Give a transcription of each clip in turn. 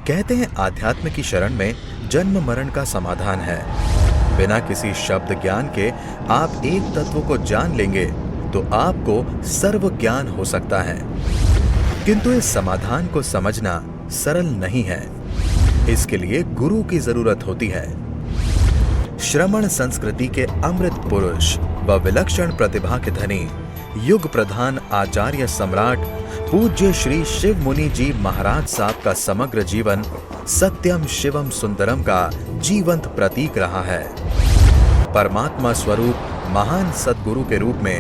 कहते हैं आध्यात्म की शरण में जन्म मरण का समाधान है। बिना किसी शब्द ज्ञान के आप एक तत्व को जान लेंगे तो आपको सर्व ज्ञान हो सकता है। किंतु इस समाधान को समझना सरल नहीं है। इसके लिए गुरु की जरूरत होती है। श्रमण संस्कृति के अमृत पुरुष व विलक्षण प्रतिभा के धनी युग प्रधान आचार्य सम्राट पूज्य श्री शिव मुनि जी महाराज साहब का समग्र जीवन सत्यम शिवम सुंदरम का जीवंत प्रतीक रहा है। परमात्मा स्वरूप महान सद्गुरु के रूप में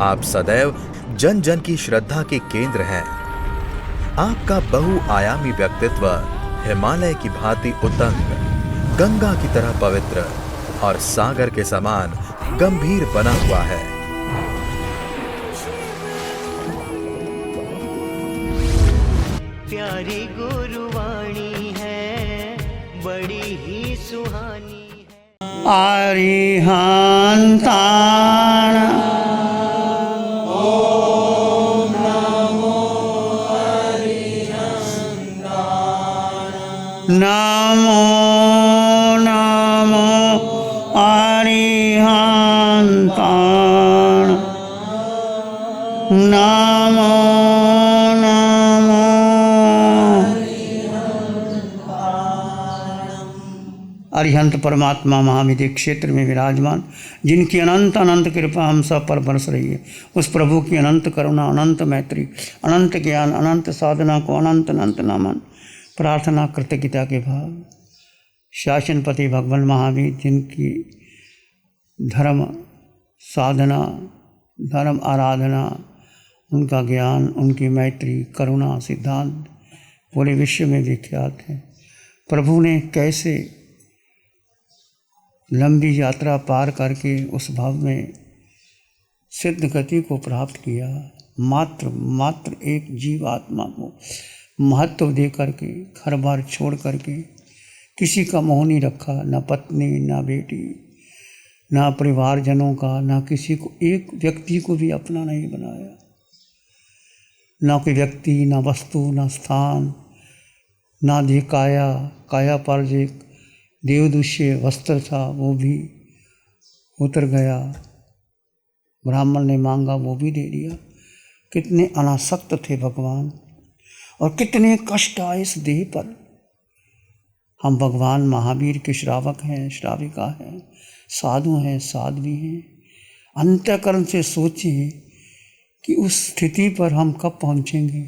आप सदैव जन जन की श्रद्धा के केंद्र हैं। आपका बहुआयामी व्यक्तित्व हिमालय की भांति उतंग, गंगा की तरह पवित्र और सागर के समान गंभीर बना हुआ है। प्यारी गुरुवाणी है, बड़ी ही सुहानी है। अरिहंताण नमो नमो अरिहंताण नमो नमो। अरिहंत परमात्मा महाविधि क्षेत्र में विराजमान, जिनकी अनंत अनंत कृपा हम सब पर बरस रही है, उस प्रभु की अनंत करुणा, अनंत मैत्री, अनंत ज्ञान, अनंत साधना को अनंत अनंत नामन प्रार्थना कृतज्ञता के भाव। शासनपति भगवान महावीर, जिनकी धर्म साधना, धर्म आराधना, उनका ज्ञान, उनकी मैत्री, करुणा, सिद्धांत पूरे विश्व में विख्यात है। प्रभु ने कैसे लंबी यात्रा पार करके उस भाव में सिद्ध गति को प्राप्त किया। मात्र एक जीव आत्मा को महत्व दे करके, घर बार छोड़ करके, किसी का मोह नहीं रखा, ना पत्नी, ना बेटी, ना परिवारजनों का, ना किसी को, एक व्यक्ति को भी अपना नहीं बनाया। ना कोई व्यक्ति, ना वस्तु, ना स्थान, ना काया पर जो देवदुष्य वस्त्र था वो भी उतर गया। ब्राह्मण ने मांगा वो भी दे दिया। कितने अनासक्त थे भगवान, और कितने कष्ट आए इस देह पर। हम भगवान महावीर के श्रावक हैं, श्राविका हैं, साधु हैं, साध्वी हैं। अंतःकरण से सोचें कि उस स्थिति पर हम कब पहुंचेंगे।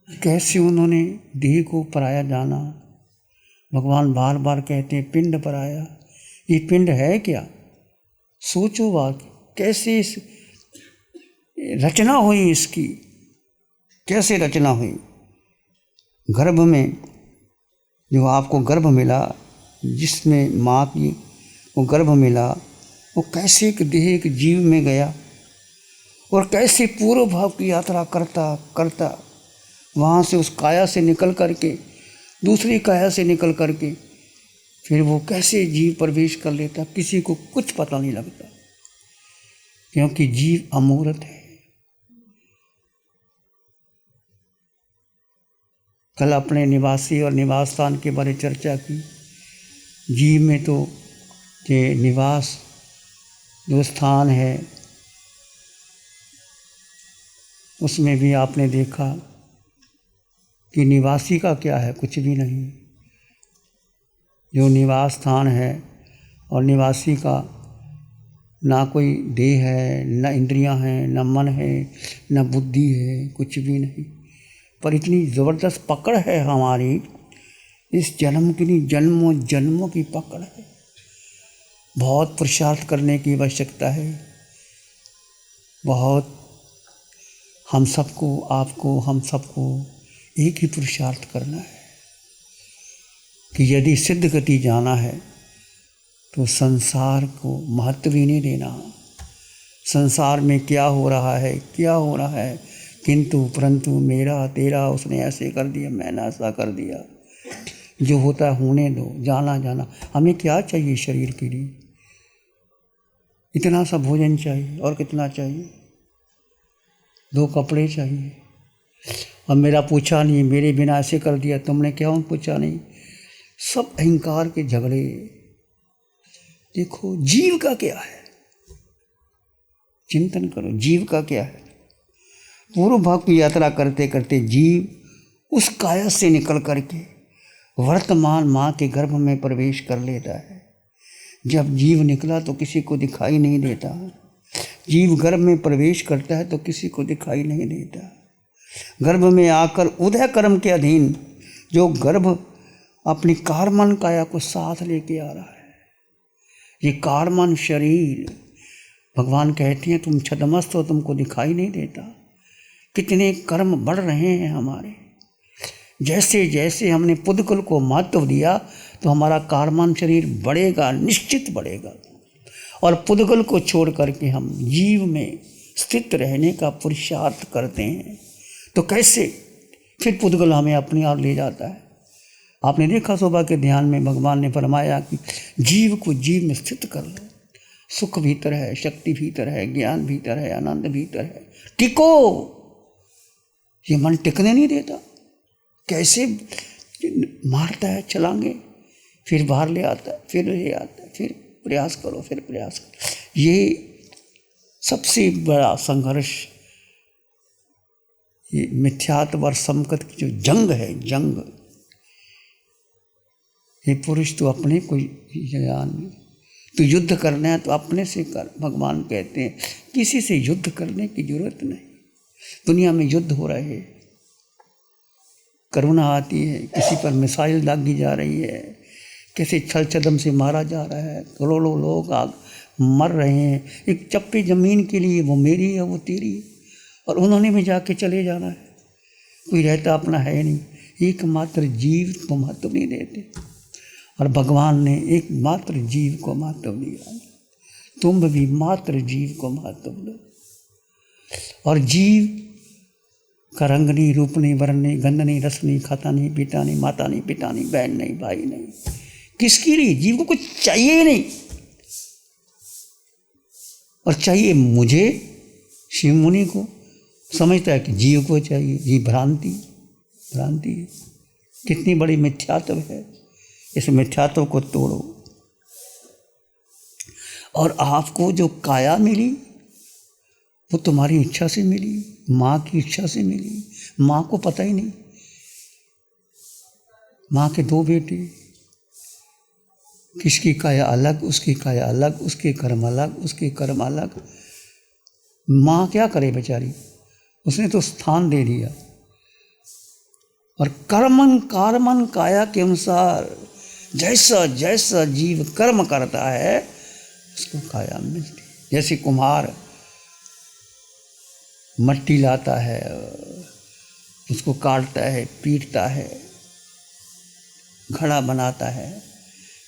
कैसे उन्होंने देह को पराया जाना। भगवान बार बार कहते हैं पिंड पराया। ये पिंड है क्या? सोचो बात, कैसे इस रचना हुई, इसकी कैसे रचना हुई। गर्भ में जो आपको गर्भ मिला, जिसमें माँ की वो गर्भ मिला, वो कैसे एक देह, एक जीव में गया, और कैसे पूर्व भाव की यात्रा करता करता वहाँ से उस काया से निकल करके दूसरी काया से निकल करके फिर वो कैसे जीव प्रवेश कर लेता, किसी को कुछ पता नहीं लगता, क्योंकि जीव अमूर्त है। कल अपने निवासी और निवास स्थान के बारे चर्चा की। जीव में तो ये निवास जो स्थान है उसमें भी आपने देखा कि निवासी का क्या है, कुछ भी नहीं। जो निवास स्थान है और निवासी का ना कोई देह है, ना इंद्रियां हैं, ना मन है, ना बुद्धि है, कुछ भी नहीं। पर इतनी ज़बरदस्त पकड़ है हमारी इस जन्म की, नहीं जन्मों जन्मों की पकड़ है। बहुत पुरुषार्थ करने की आवश्यकता है, बहुत। हम सबको, आपको, हम सबको एक ही पुरुषार्थ करना है कि यदि सिद्ध गति जाना है तो संसार को महत्व ही नहीं देना। संसार में क्या हो रहा है, क्या हो रहा है, किंतु परंतु मेरा तेरा, उसने ऐसे कर दिया, मैंने ऐसा कर दिया। जो होता है होने दो, जाना जाना। हमें क्या चाहिए शरीर के लिए? इतना सा भोजन चाहिए, और कितना चाहिए? 2 कपड़े चाहिए, और मेरा पूछा नहीं, मेरे बिना ऐसे कर दिया, तुमने क्यों पूछा नहीं। सब अहंकार के झगड़े। देखो जीव का क्या है, चिंतन करो जीव का क्या है। पूर्व भाग की यात्रा करते करते जीव उस काया से निकल करके वर्तमान माँ के गर्भ में प्रवेश कर लेता है। जब जीव निकला तो किसी को दिखाई नहीं देता, जीव गर्भ में प्रवेश करता है तो किसी को दिखाई नहीं देता। गर्भ में आकर उदय कर्म के अधीन जो गर्भ अपनी कारमन काया को साथ लेके आ रहा है, ये कारमन शरीर, भगवान कहते हैं तुम छद्मस्त हो, तुमको दिखाई नहीं देता। कितने कर्म बढ़ रहे हैं हमारे। जैसे जैसे हमने पुद्गल को महत्व दिया तो हमारा कारमान शरीर बढ़ेगा, निश्चित बढ़ेगा। और पुद्गल को छोड़ करके हम जीव में स्थित रहने का पुरुषार्थ करते हैं तो कैसे फिर पुद्गल हमें अपनी ओर ले जाता है। आपने देखा सुबह के ध्यान में भगवान ने फरमाया कि जीव को जीव में स्थित कर लो। सुख भीतर है, शक्ति भीतर है, ज्ञान भीतर है, आनंद भीतर है, टिको। ये मन टिकने नहीं देता, कैसे मारता है छलांगे, फिर बाहर ले आता है, फिर ले आता है, फिर प्रयास करो, फिर प्रयास करो। ये सबसे बड़ा संघर्ष, ये मिथ्यात्व और समकत की जो जंग है, जंग। ये पुरुष तो अपने को जान, तो युद्ध करना है तो अपने से कर। भगवान कहते हैं किसी से युद्ध करने की जरूरत नहीं। दुनिया में युद्ध हो रहे हैं, करुणा आती है, किसी पर मिसाइल दागी जा रही है, किसी छल छदम से मारा जा रहा है, करोड़ों लोग आग मर रहे हैं एक चप्पे ज़मीन के लिए। वो मेरी है, वो तेरी है, और उन्होंने भी जाके चले जाना है। कोई रहता अपना है नहीं। एकमात्र जीव को महत्व नहीं देते, और भगवान ने एकमात्र जीव को महत्व दिया। तुम भी मात्र जीव को महत्व दो। और जीव का रंग नहीं, रूप नहीं, वर्ण नहीं, गंध नहीं, रस नहीं, खाता नहीं, पीता नहीं, माता नहीं, पिता नहीं, बहन नहीं, भाई नहीं, किसकी लिए? जीव को कुछ चाहिए ही नहीं। और चाहिए मुझे, शिव मुनि को समझता है कि जीव को चाहिए। ये भ्रांति, भ्रांति है। कितनी बड़ी मिथ्यात्व है। इस मिथ्यात्व को तोड़ो। और आपको जो काया मिली वो तुम्हारी इच्छा से मिली, माँ की इच्छा से मिली। माँ को पता ही नहीं। माँ के दो बेटे, किसकी काया अलग, उसकी काया अलग, उसके कर्म अलग, उसके कर्म अलग। माँ क्या करे बेचारी, उसने तो स्थान दे दिया। और कर्मन कारमन काया के अनुसार जैसा जैसा जीव कर्म करता है उसको काया मिलती। जैसे कुम्हार मट्टी लाता है, उसको काटता है, पीटता है, घड़ा बनाता है,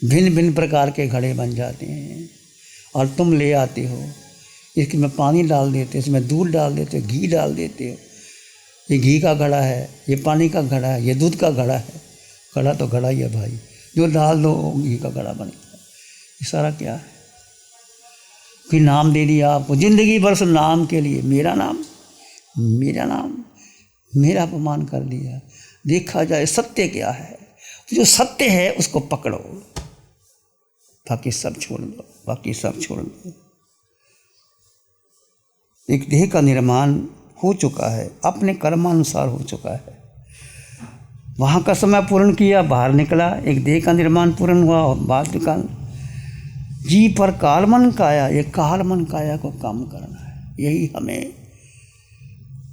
भिन्न भिन्न प्रकार के घड़े बन जाते हैं। और तुम ले आते हो, इसमें पानी डाल देते हो, इसमें दूध डाल देते हो, घी डाल देते हो। ये घी का घड़ा है, ये पानी का घड़ा है, ये दूध का घड़ा है। घड़ा तो घड़ा ही है भाई, जो डाल दो घी का घड़ा बनेगा। ये सारा क्या है? फिर नाम दे दिया आपको, जिंदगी भर नाम के लिए मेरा नाम, मेरा नाम, मेरा अपमान कर दिया। देखा जाए सत्य क्या है, जो सत्य है उसको पकड़ो, बाकी सब छोड़ दो, बाकी सब छोड़ दो। एक देह का निर्माण हो चुका है, अपने कर्मानुसार हो चुका है। वहाँ का समय पूर्ण किया, बाहर निकला, एक देह का निर्माण पूर्ण हुआ और बाद काल जी पर कालमन काया, ये कालमन काया को काम करना है। यही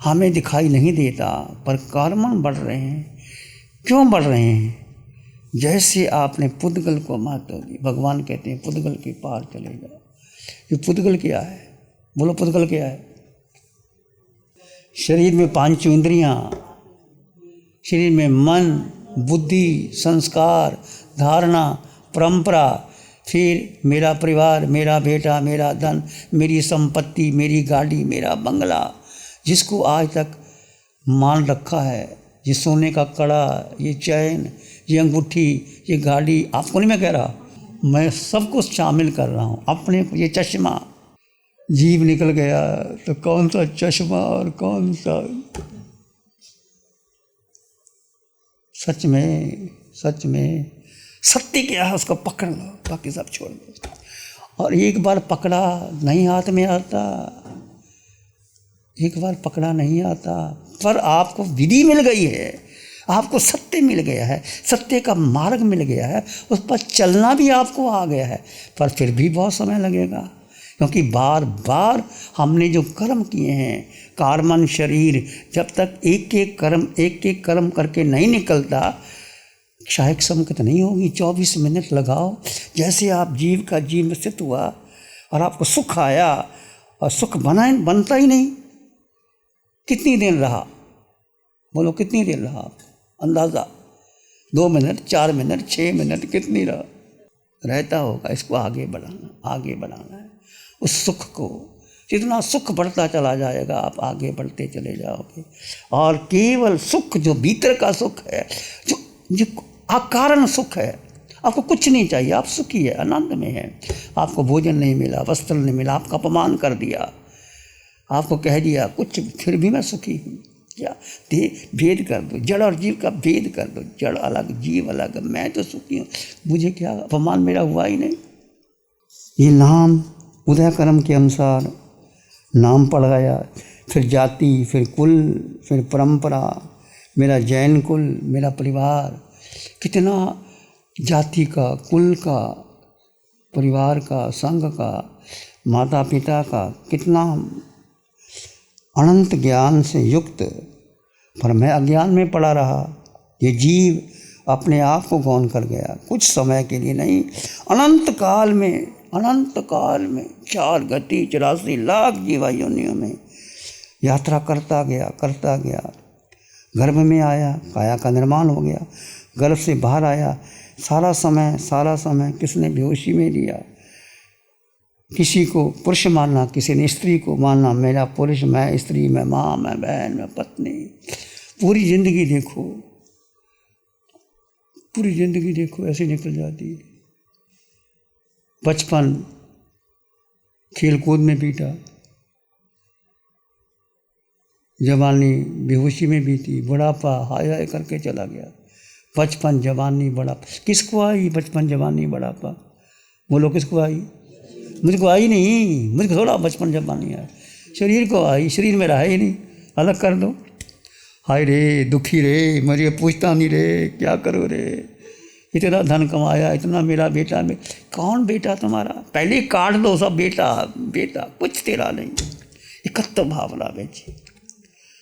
हमें दिखाई नहीं देता, पर कालमन बढ़ रहे हैं। क्यों बढ़ रहे हैं? जैसे आपने पुद्गल को महत्व दी। भगवान कहते हैं पुद्गल के पार चले जाओ। ये पुद्गल क्या है? बोलो पुद्गल क्या है? शरीर में पांचों इंद्रियां, शरीर में मन, बुद्धि, संस्कार, धारणा, परंपरा, फिर मेरा परिवार, मेरा बेटा, मेरा धन, मेरी संपत्ति, मेरी गाड़ी, मेरा बंगला, जिसको आज तक मान रखा है। ये सोने का कड़ा, ये चैन, ये अंगूठी, ये गाड़ी, आपको नहीं मैं कह रहा, मैं सब कुछ शामिल कर रहा हूँ अपने को। ये चश्मा, जीव निकल गया तो कौन सा चश्मा और कौन सा सच में सत्य क्या है उसको पकड़ लो, बाकी सब छोड़ दो। और एक बार पकड़ा नहीं हाथ में आता, एक बार पकड़ा नहीं आता, पर आपको विधि मिल गई है, आपको सत्य मिल गया है, सत्य का मार्ग मिल गया है, उस पर चलना भी आपको आ गया है, पर फिर भी बहुत समय लगेगा, क्योंकि बार बार हमने जो कर्म किए हैं, कार्मन शरीर जब तक एक एक कर्म करके नहीं निकलता, क्षायक संकट नहीं होगी। 24 मिनट लगाओ, जैसे आप जीव का जीव में स्थित हुआ और आपको सुख आया और सुख बनता ही नहीं, कितनी देर रहा, बोलो कितनी देर रहा आप, अंदाज़ा 2 मिनट, 4 मिनट, 6 मिनट, कितनी रहता होगा। इसको आगे बढ़ाना है। उस सुख को, जितना सुख बढ़ता चला जाएगा आप आगे बढ़ते चले जाओगे। और केवल सुख जो भीतर का सुख है, जो अकारण सुख है, आपको कुछ नहीं चाहिए, आप सुखी है, आनंद में है। आपको भोजन नहीं मिला, वस्त्र नहीं मिला, आपका अपमान कर दिया, आपको कह दिया कुछ, फिर भी मैं सुखी हूँ। क्या भेद कर दो, जड़ और जीव का भेद कर दो, जड़ अलग जीव अलग, मैं तो सुखी हूँ, मुझे क्या अपमान मेरा हुआ ही नहीं। ये नाम उदय कर्म के अनुसार नाम पड़ गया, फिर जाति, फिर कुल, फिर परंपरा, मेरा जैन कुल, मेरा परिवार, कितना जाति का, कुल का, परिवार का, संघ का, माता पिता का, कितना अनंत ज्ञान से युक्त, पर मैं अज्ञान में पड़ा रहा। ये जीव अपने आप को गौन कर गया, कुछ समय के लिए नहीं, अनंत काल में 4 गति 84 लाख जीवा योनियों में यात्रा करता गया। गर्भ में आया, काया का निर्माण हो गया, गर्भ से बाहर आया, सारा समय किसने बेहोशी में लिया। किसी को पुरुष मानना, किसी ने स्त्री को मानना, मेरा पुरुष, मैं स्त्री, मैं माँ, मैं बहन, मैं पत्नी। पूरी जिंदगी देखो ऐसे निकल जाती है। बचपन खेल कूद में बीता, जवानी बेहोशी में बीती, बुढ़ापा हाय करके चला गया। बचपन, जवानी, बुढ़ापा, किसको आई बचपन, जवानी, बुढ़ापा? बोलो किसको आई? मुझको आई नहीं, मुझको थोड़ा बचपन जवानी है, शरीर को आई, शरीर में रहा ही नहीं, अलग कर दो। हाय रे, दुखी रे, मुझे पूछता नहीं रे, क्या करो रे, इतना धन कमाया, इतना मेरा बेटा में, कौन बेटा तुम्हारा? पहले काट दो सब, बेटा कुछ तेरा नहीं। एकत्व भावना में जी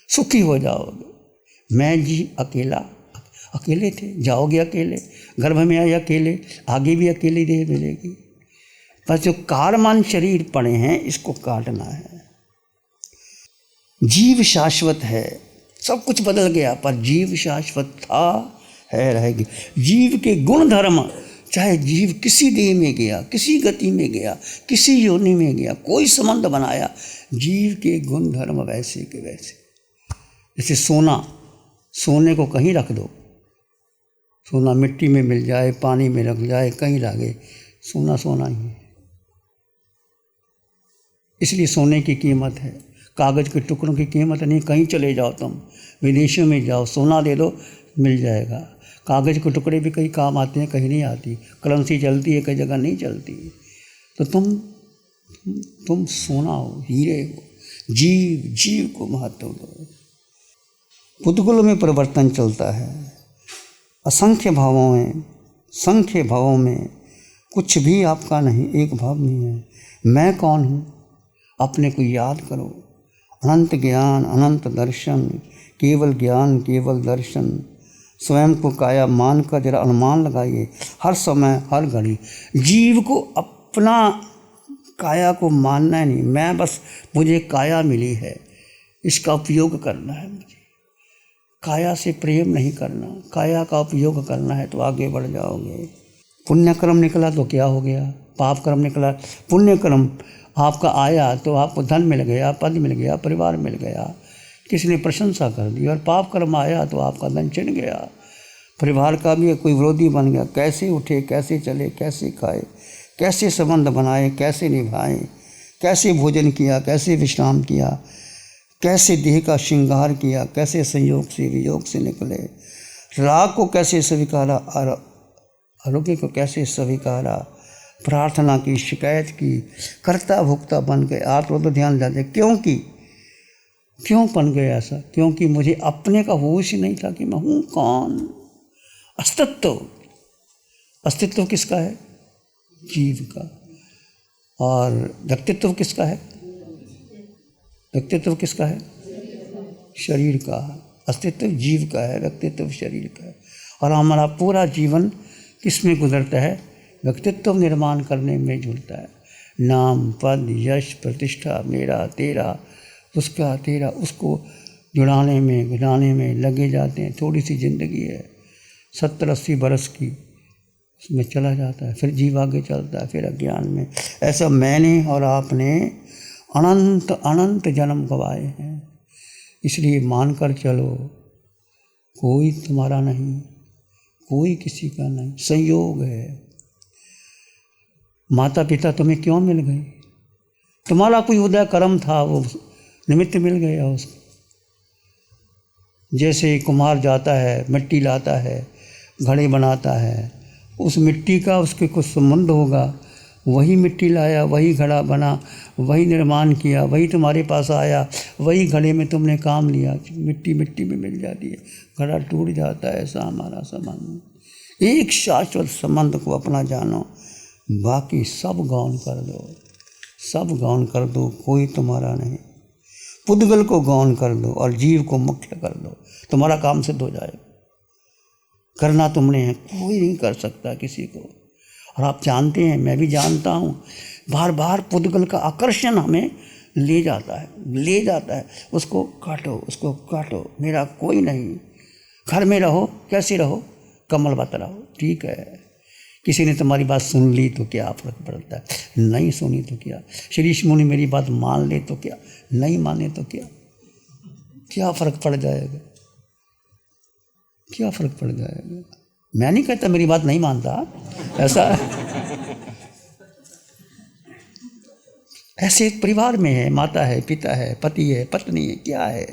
सुखी हो जाओगे। मैं जी अकेले थे, जाओगे अकेले, गर्भ में आए अकेले, आगे भी अकेली देह मिलेगी। पर जो कारमान शरीर पड़े हैं, इसको काटना है। जीव शाश्वत है, सब कुछ बदल गया, पर जीव शाश्वत था, है, रहेगी। जीव के गुण धर्म, चाहे जीव किसी देह में गया, किसी गति में गया, किसी योनि में गया, कोई संबंध बनाया, जीव के गुण धर्म वैसे के वैसे। जैसे सोने को कहीं रख दो, सोना मिट्टी में मिल जाए, पानी में रख जाए, कहीं लागे, सोना ही है। इसलिए सोने की कीमत है, कागज़ के टुकड़ों की कीमत नहीं। कहीं चले जाओ, तुम विदेशों में जाओ, सोना दे दो, मिल जाएगा। कागज़ के टुकड़े भी कहीं काम आते हैं, कहीं नहीं आती। करेंसी चलती है, कई जगह नहीं चलती। तो तुम सोना हो, हीरे हो। जीव को महत्व दो। पुद्गल में परिवर्तन चलता है, असंख्य भावों में कुछ भी आपका नहीं, एक भाव नहीं है। मैं कौन हूँ? अपने को याद करो। अनंत ज्ञान, अनंत दर्शन, केवल ज्ञान, केवल दर्शन। स्वयं को काया मान कर जरा अनुमान लगाइए, हर समय, हर घड़ी। जीव को अपना काया को मानना नहीं, मैं बस, मुझे काया मिली है, इसका उपयोग करना है मुझे। काया से प्रेम नहीं करना, काया का उपयोग करना है, तो आगे बढ़ जाओगे। पुण्य कर्म निकला तो क्या हो गया? पाप कर्म निकला। पुण्य कर्म आपका आया तो आपको धन मिल गया, पद मिल गया, परिवार मिल गया, किसी ने प्रशंसा कर दी। और पाप कर्म आया तो आपका धन छिन गया, परिवार का भी कोई विरोधी बन गया। कैसे उठे, कैसे चले, कैसे खाए, कैसे संबंध बनाए, कैसे निभाए, कैसे भोजन किया, कैसे विश्राम किया, कैसे देह का श्रृंगार किया, कैसे संयोग से वियोग से निकले। राग को कैसे स्वीकारा और अलौकिक को कैसे स्वीकारा, प्रार्थना की, शिकायत की, कर्ता भुक्ता बन गए। आप तो ध्यान देते क्यों बन गए ऐसा? क्योंकि मुझे अपने का होश ही नहीं था कि मैं हूँ कौन। अस्तित्व किसका है? जीव का। और व्यक्तित्व किसका है? व्यक्तित्व किसका है? शरीर का। अस्तित्व जीव का है, व्यक्तित्व शरीर का है। और हमारा पूरा जीवन किस में गुजरता है? व्यक्तित्व निर्माण करने में जुड़ता है। नाम, पद, यश, प्रतिष्ठा, मेरा, तेरा, उसका, तेरा, उसको जुड़ाने में गिराने में लगे जाते हैं। थोड़ी सी ज़िंदगी है, 70-80 बरस की, उसमें चला जाता है। फिर जीव आगे चलता है, फिर अज्ञान में। ऐसा मैंने और आपने अनंत अनंत जन्म गवाए हैं। इसलिए मानकर चलो, कोई तुम्हारा नहीं, कोई किसी का नहीं, संयोग है। माता पिता तुम्हें क्यों मिल गए? तुम्हारा कोई उदय कर्म था, वो निमित्त मिल गया उसको। जैसे कुम्हार जाता है, मिट्टी लाता है, घड़े बनाता है, उस मिट्टी का उसके कुछ संबंध होगा। वही मिट्टी लाया, वही घड़ा बना, वही निर्माण किया, वही तुम्हारे पास आया, वही घड़े में तुमने काम लिया। मिट्टी मिट्टी में मिल जाती है, घड़ा टूट जाता है। ऐसा हमारा संबंध। एक शाश्वत संबंध को अपना जानो, बाकी सब गौण कर दो, सब गौण कर दो, कोई तुम्हारा नहीं। पुद्गल को गौण कर दो और जीव को मुख्य कर दो, तुम्हारा काम सिद्ध हो जाएगा। करना तुमने है, कोई नहीं कर सकता किसी को। और आप जानते हैं, मैं भी जानता हूँ, बार बार पुद्गल का आकर्षण हमें ले जाता है। उसको काटो, मेरा कोई नहीं। घर में रहो, कैसे रहो? कमलवत रहो, ठीक है। किसी ने तुम्हारी बात सुन ली तो क्या फर्क पड़ता है? नहीं सुनी तो क्या? श्री मुनि मेरी बात मान ले तो क्या? नहीं माने तो क्या फर्क पड़ जाएगा? क्या फर्क पड़ जाएगा? मैं नहीं कहता मेरी बात नहीं मानता, ऐसा ऐसे एक परिवार में है, माता है, पिता है, पति है, पत्नी है, क्या है?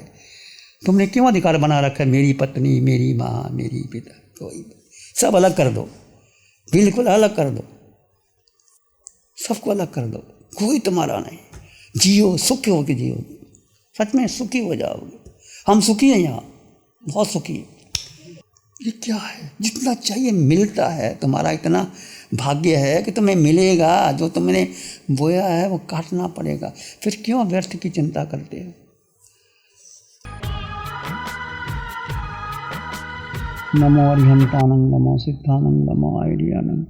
तुमने क्यों अधिकार बना रखा है मेरी पत्नी, मेरी माँ, मेरी पिता? कोई सब अलग कर दो, बिल्कुल अलग कर दो, सबको अलग कर दो, कोई तुम्हारा नहीं। जियो, सुखी होकर जियो, सच में सुखी हो जाओगे। हम सुखी हैं यहाँ, बहुत सुखी है। ये क्या है? जितना चाहिए मिलता है। तुम्हारा इतना भाग्य है कि तुम्हें मिलेगा। जो तुमने बोया है वो काटना पड़ेगा। फिर क्यों व्यर्थ की चिंता करते हो? नमो अरिहंतानं, नमो सिद्धानं, नमो आइडियानं,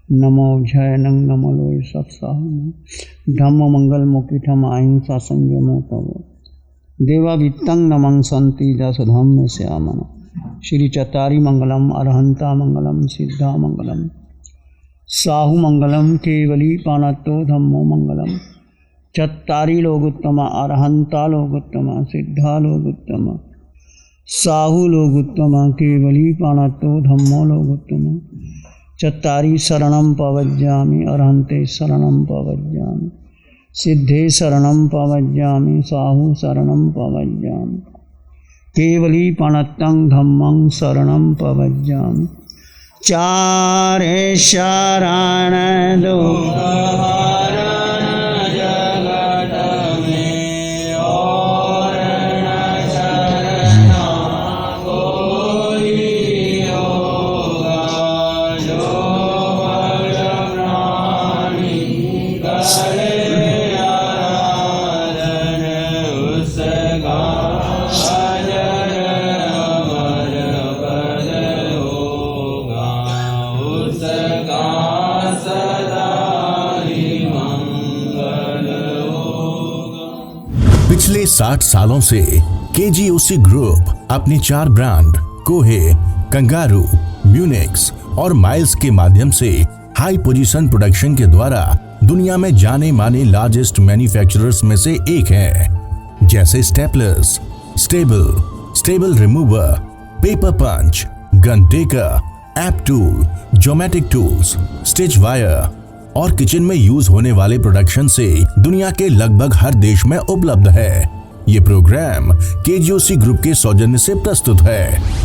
नमो जयनं, नमो लोय सत्साहं, धम्म मंगल मुकिठम अहिंसा संयमो तव, देवा वित्तं नमं संति जस धम्म श्यामन। श्री चतारी मंगलम, अरहंता मंगलम, सिद्धा मंगलम, साहु मंगलम, केवली पाणत्तो धम्मो मंगलम। चत्तारी लोगोत्तम, अरहंता लोगोत्तम, सिद्धा लोगोत्तम, साहु लोगोत्तम, केवली पाणत्तो धम्मो लोगोत्तम। चत्तारी शरणं पवज्जामि, अरहंते शरणं पवज्जामि, सिद्धे शरणं पवज्जामि, साहु शरणं पवज्जामि, केवली पाणत्तं धम्मं शरणं पवज्जामि। चारे शरण दो पिछले 60 सालों से केजीओसी ग्रुप अपने 4 ब्रांड कोहे, कंगारू, म्यूनिक्स और माइल्स के माध्यम से हाई पोजीशन प्रोडक्शन के द्वारा दुनिया में जाने माने लार्जेस्ट मैन्युफैक्चरर्स में से एक है। जैसे staplers, staple remover, paper punch, gun tacker, app tool, geometric tools, stitch wire और किचन में यूज होने वाले प्रोडक्शन से दुनिया के लगभग हर देश में उपलब्ध है। ये प्रोग्राम केजीओसी ग्रुप के सौजन्य से प्रस्तुत है।